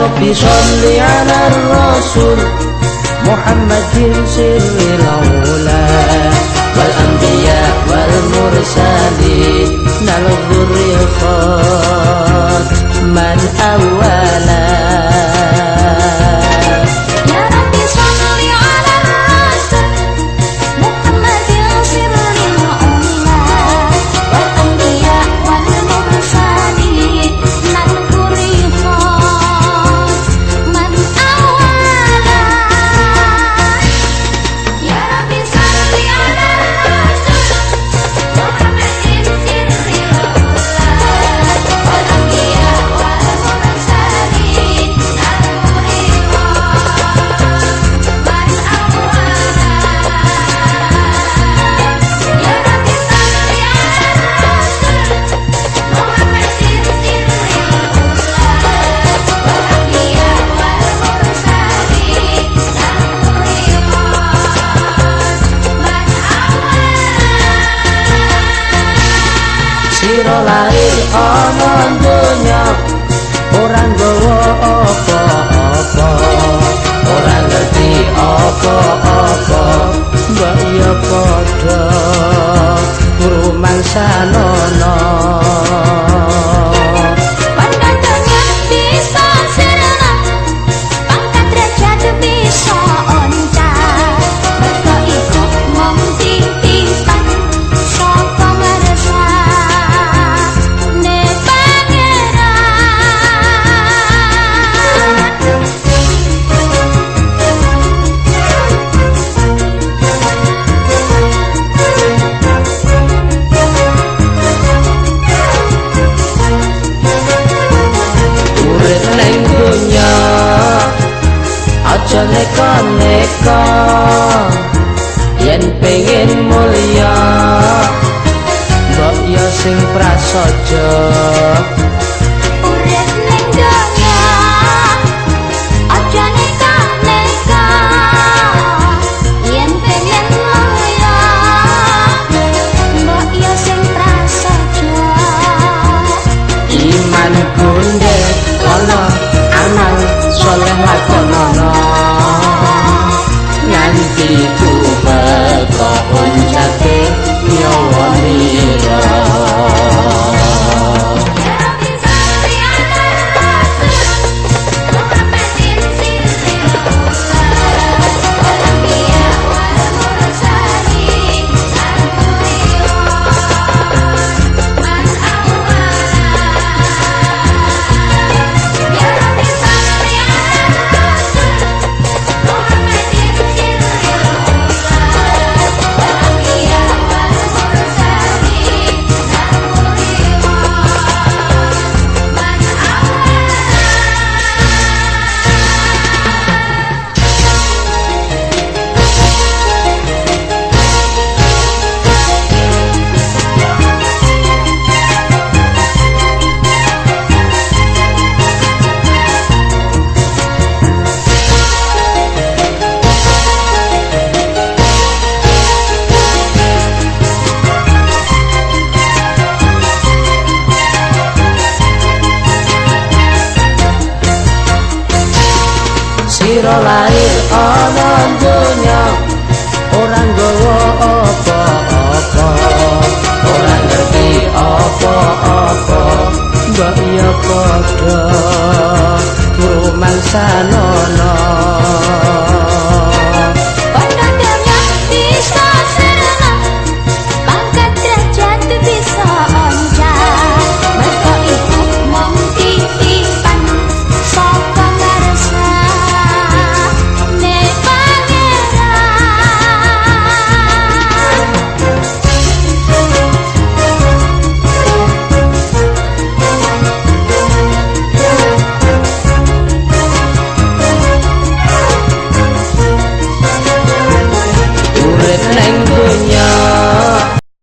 Rabbi sholli ala Rasul Muhammadin sirril ula wal anbiya wal mursalin nal dzurril khat man awala. Sira lahir ana donya ora nggawa apa-apa, ora ngerti apa-apa, mbak ya padha rumangsanono. Aja neka-neka yen pengen mulya mbok ya sing prasaja. Urip ning donya aja neka-neka yen pengen mulya mbok ya sing prasaja. Iman kunde ana amal soleh lakonono nganti kubeka puncake nyawa nira. Sira lahir ana donya ora nggawa apa-apa, ora ngerti apa-apa, mbak ya padha rumangsanono. Neng